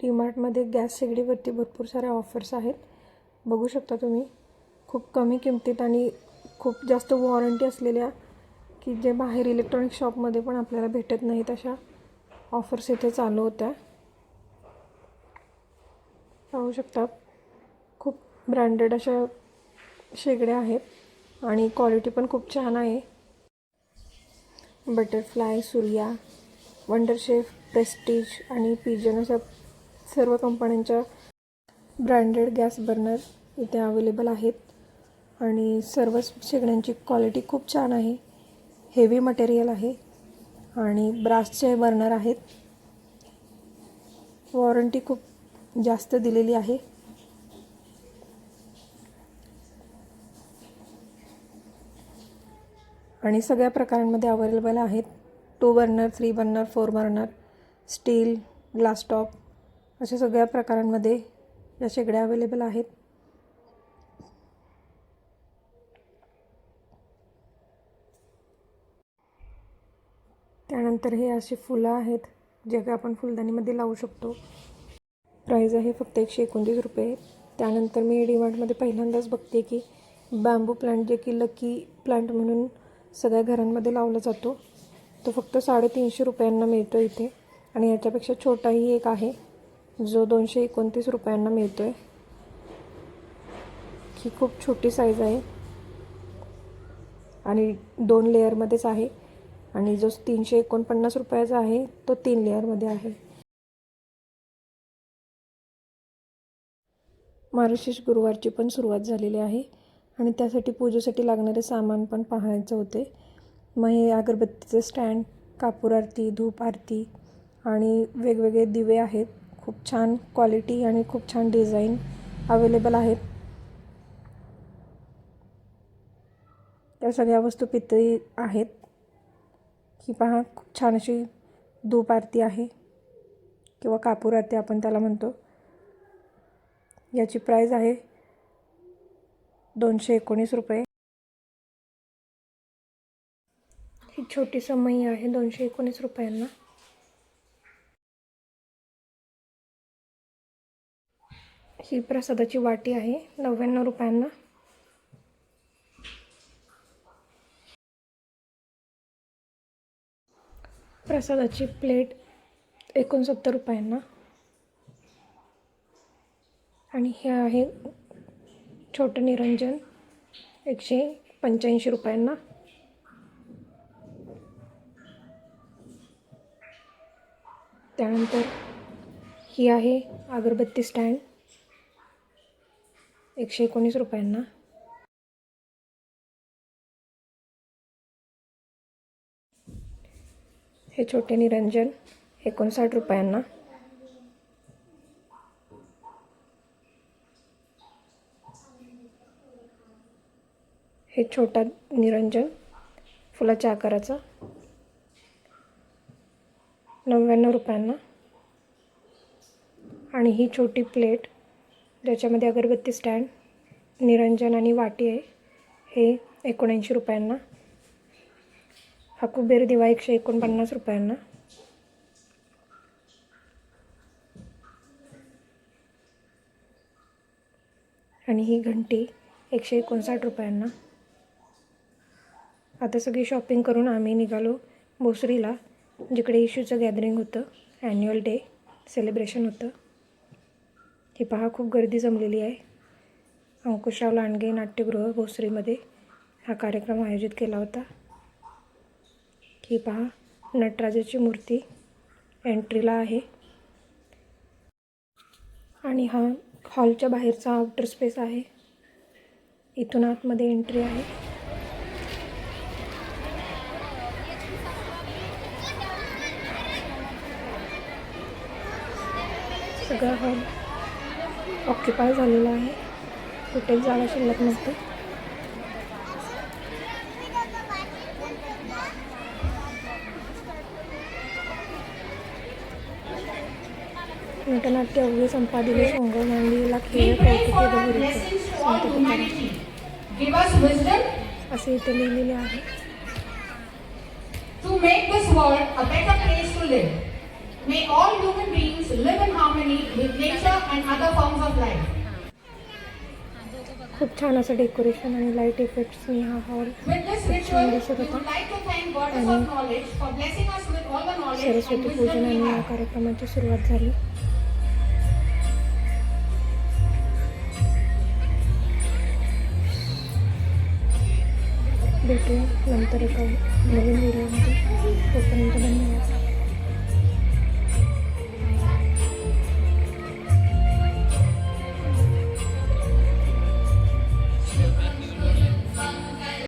डीमार्टमध्ये gas शेगडीवरती भरपूर साऱ्या offers आहेत. बघू शकता तुम्ही. खूप कमी किमतीत आणि खूप जास्त वॉरंटी असलेल्या, की जे बाहेर इलेक्ट्रॉनिक शॉपमध्ये पण आपल्याला भेटत नाहीत अशा ऑफर्स इथे चालू होत्या. पाहू शकता खूप ब्रँडेड अशा शेगड्या आहेत आणि क्वालिटी पण खूप छान आहे. Butterfly, Surya, wonder chef, Prestige आणि पिजन अशा सर्व कंपन्यांच्या ब्रँडेड गॅस बर्नर इथे अवेलेबल आहेत आणि सर्वच शेगड्यांची क्वालिटी खूप छान आहे. हेवी मटेरियल आहे आणि ब्रासचे बर्नर आहेत. वॉरंटी खूप जास्त दिलेली आहे. आणि सगळ्या प्रकारांमध्ये अवेलेबल आहेत. 2 burner, 3 burner, 4 burner, steel, glass top अशा सगळ्या प्रकारांमध्ये या शेगड्या अवेलेबल आहेत. त्यानंतर हे अशी फुलं आहेत जे काही आपण फुलदाणीमध्ये लावू शकतो. प्राईज आहे फक्त 129 रुपये. त्यानंतर मी डीमार्टमध्ये पहिल्यांदाच बघते की बॅम्बू प्लांट, जे की लकी प्लांट म्हणून सगळ्या घरांमध्ये लावला जातो, तो फक्त 350 रुपयांना मिळतो इथे. आणि याच्यापेक्षा छोटाही एक आहे जो 229 रुपयांना मिळतो आहे. ही खूप छोटी साईज आहे आणि 2 लेअरमध्येच आहे. आणि जो 349 रुपयाचा आहे तो 3 लेअरमध्ये आहे. मार्गशीर्ष गुरुवारची पण सुरुवात झालेली आहे आणि त्यासाठी पूजेसाठी लागणारे सामान पण पाहायचे होते. मग हे अगरबत्तीचे स्टँड, कापूर आरती, धूप आरती आणि वेगवेगळे दिवे आहेत. खूप छान क्वालिटी आणि खूप छान डिझाईन अवेलेबल आहेत. त्या सगळ्या वस्तू पितळी आहेत. ही पहा, खूप छान अशी धूप आरती आहे किंवा कापूर आरती आपण त्याला म्हणतो. याची प्राईज आहे 219 रुपये. ही छोटी समई आहे 219 रुपयांना. ही प्रसादाची वाटी आहे 99 रुपयांना. प्रसादाची प्लेट 69 रुपयांना. आणि हे आहे छोटं निरंजन 185 रुपयांना. त्यानंतर ही आहे अगरबत्ती स्टँड 119 रुपयांना. हे छोटे निरंजन 59 रुपयांना. हे छोटा निरंजन फुलाच्या आकाराचा 99 रुपयांना. आणि ही छोटी प्लेट ज्याच्यामध्ये अगरबत्ती स्टँड, निरंजन आणि वाटी आहे, हे 79 रुपयांना. हा कुबेर दिवा 149 रुपयांना. आणि ही घंटी 159 रुपयांना. आता सगळी शॉपिंग करून आम्ही निघालो भोसरीला, जिकडे इशूचं गॅदरिंग होतं, ॲन्युअल डे सेलिब्रेशन होतं. ही पहा, खूप गर्दी जमलेली आहे. अंकुशराव लांडगे नाट्यगृह भोसरीमध्ये हा कार्यक्रम आयोजित केला होता. ही पहा, नटराजाची मूर्ती एंट्रीला आहे. आणि हा हॉलच्या बाहेरचा आउटर स्पेस आहे. इथून आतमध्ये एंट्री आहे. सगळा हॉल ऑक्युपाय झालेला आहे. कुठेच जागा शिल्लक नव्हती. नटनाट्य अवघे संपादिले सोंग मांडीला खेळ कौतुके बहुरीचे संत तुकाराम असे इथे लिहिलेले आहे. To make this world a better place to live, may all human beings live in harmony with of life. खूप छान असं डेकोरेशन आणि लाईट इफेक्ट्सनी हा हॉल With this खूप छान ritual, दिसत we होता. would like to thank Goddess of Knowledge for blessing us with all the knowledge and Saraswati wisdom we पूजनाने या have. कार्यक्रमाची सुरुवात झाली. भेटूया नंतर एका नवीन व्हिडिओमध्ये. तोपर्यंत धन्यवाद.